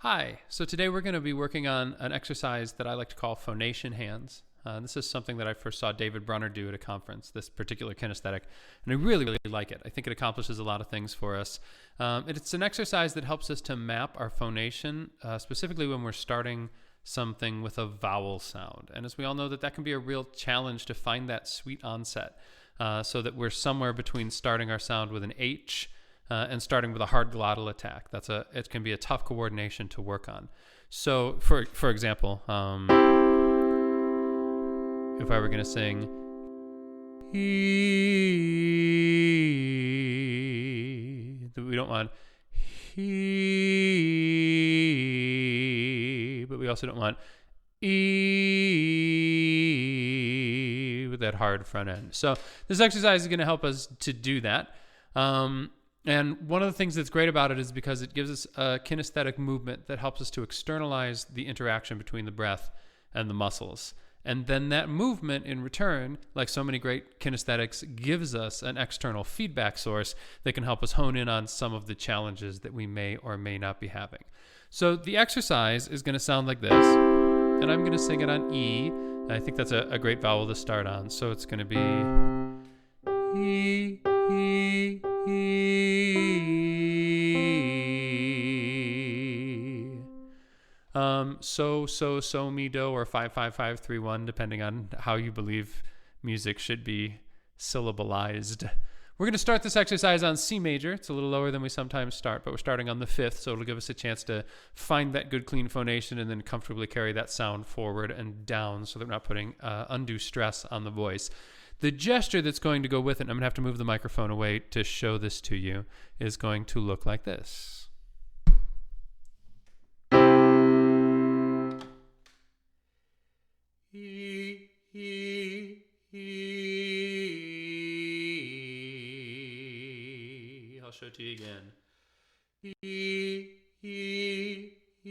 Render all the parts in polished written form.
Hi, so today we're going to be working on an exercise that I like to call phonation hands. This is something that I first saw David Brunner do at a conference, this particular kinesthetic, and I really, really like it. I think it accomplishes a lot of things for us. It's an exercise that helps us to map our phonation, specifically when we're starting something with a vowel sound. And as we all know, that can be a real challenge to find that sweet onset, so that we're somewhere between starting our sound with an H and starting with a hard glottal attack. It can be a tough coordination to work on. So, for example, if I were going to sing he, we don't want he, but we also don't want e with that hard front end. So this exercise is going to help us to do that. And one of the things that's great about it is because it gives us a kinesthetic movement that helps us to externalize the interaction between the breath and the muscles. And then that movement in return, like so many great kinesthetics, gives us an external feedback source that can help us hone in on some of the challenges that we may or may not be having. So the exercise is going to sound like this, and I'm going to sing it on E. I think that's a great vowel to start on. So it's going to be E, E, E. So, mi, do, or 5-5-5-3-1, depending on how you believe music should be syllabalized. We're going to start this exercise on C major. It's a little lower than we sometimes start, but we're starting on the 5th, so it'll give us a chance to find that good clean phonation and then comfortably carry that sound forward and down so that we're not putting undue stress on the voice. The gesture that's going to go with it, and I'm going to have to move the microphone away to show this to you, is going to look like this. E, E, E. I'll show it to you again. E, E, E.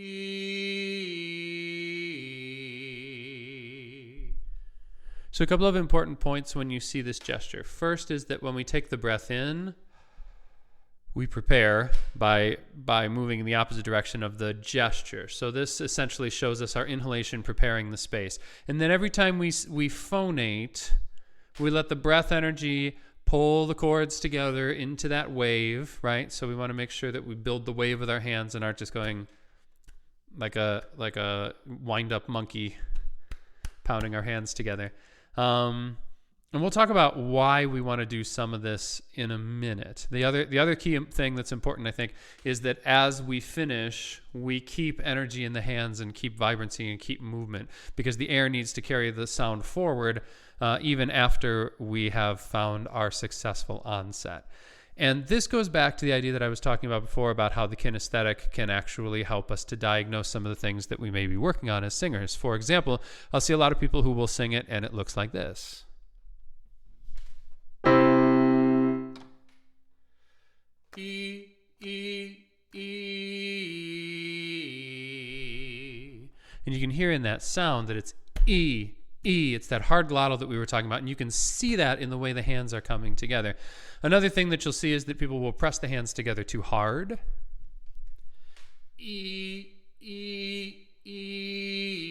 So a couple of important points when you see this gesture. First is that when we take the breath in, we prepare by moving in the opposite direction of the gesture. So this essentially shows us our inhalation preparing the space. And then every time we phonate, we let the breath energy pull the chords together into that wave, right? So we want to make sure that we build the wave with our hands and aren't just going like a wind-up monkey pounding our hands together. And we'll talk about why we want to do some of this in a minute. The other key thing that's important, I think, is that as we finish, we keep energy in the hands and keep vibrancy and keep movement, because the air needs to carry the sound forward even after we have found our successful onset. And this goes back to the idea that I was talking about before about how the kinesthetic can actually help us to diagnose some of the things that we may be working on as singers. For example, I'll see a lot of people who will sing it and it looks like this. E, E, E. And you can hear in that sound that it's E, E. It's that hard glottal that we were talking about, and you can see that in the way the hands are coming together. Another thing that you'll see is that people will press the hands together too hard. E, E, E.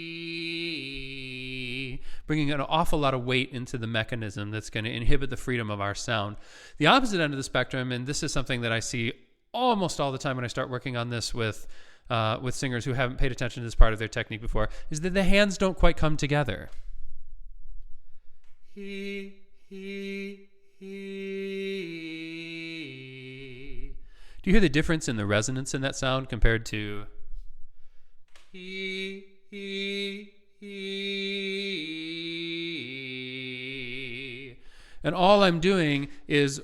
Bringing an awful lot of weight into the mechanism that's going to inhibit the freedom of our sound. The opposite end of the spectrum, and this is something that I see almost all the time when I start working on this with singers who haven't paid attention to this part of their technique before, is that the hands don't quite come together. He, he, he. Do you hear the difference in the resonance in that sound compared to he, he, he? And all I'm doing is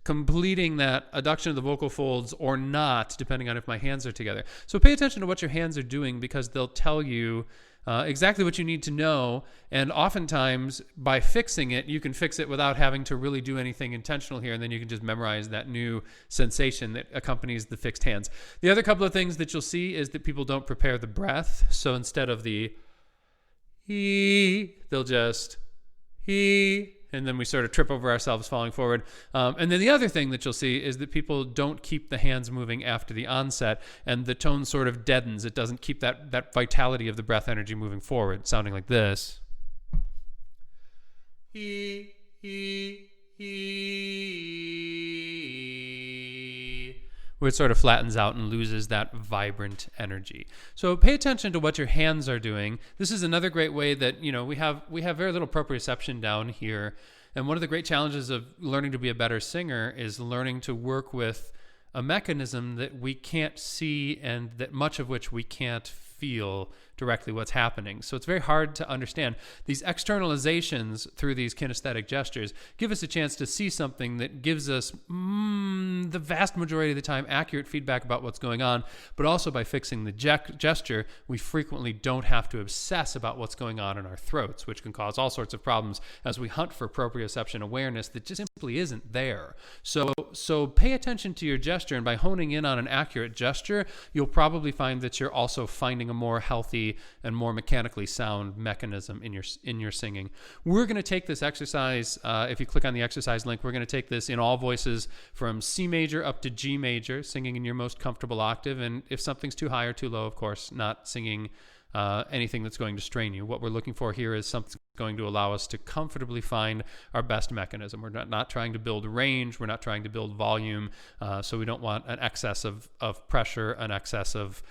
completing that adduction of the vocal folds or not, depending on if my hands are together. So pay attention to what your hands are doing, because they'll tell you exactly what you need to know. And oftentimes, by fixing it, you can fix it without having to really do anything intentional here, and then you can just memorize that new sensation that accompanies the fixed hands. The other couple of things that you'll see is that people don't prepare the breath. So instead of the he, they'll just he, and then we sort of trip over ourselves falling forward. And then the other thing that you'll see is that people don't keep the hands moving after the onset, and the tone sort of deadens. It doesn't keep that vitality of the breath energy moving forward, sounding like this. Where it sort of flattens out and loses that vibrant energy. So pay attention to what your hands are doing. This is another great way that, we have very little proprioception down here. And one of the great challenges of learning to be a better singer is learning to work with a mechanism that we can't see and that much of which we can't feel directly what's happening. So it's very hard to understand. These externalizations through these kinesthetic gestures give us a chance to see something that gives us the vast majority of the time accurate feedback about what's going on, but also by fixing the gesture, we frequently don't have to obsess about what's going on in our throats, which can cause all sorts of problems as we hunt for proprioception awareness that just simply isn't there. So pay attention to your gesture, and by honing in on an accurate gesture, you'll probably find that you're also finding a more healthy and more mechanically sound mechanism in your singing. We're going to take this exercise, if you click on the exercise link, we're going to take this in all voices from C major up to G major, singing in your most comfortable octave, and if something's too high or too low, of course, not singing anything that's going to strain you. What we're looking for here is something that's going to allow us to comfortably find our best mechanism. We're not trying to build range, we're not trying to build volume, so we don't want an excess of pressure, an excess of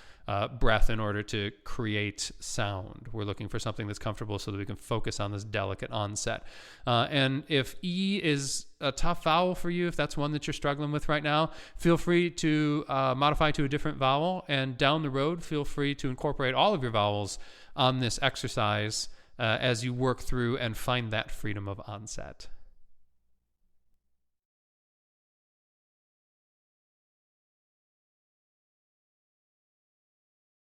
breath in order to create sound. We're looking for something that's comfortable so that we can focus on this delicate onset. And if E is a tough vowel for you, if that's one that you're struggling with right now, feel free to modify to a different vowel, and down the road, feel free to incorporate all of your vowels on this exercise as you work through and find that freedom of onset.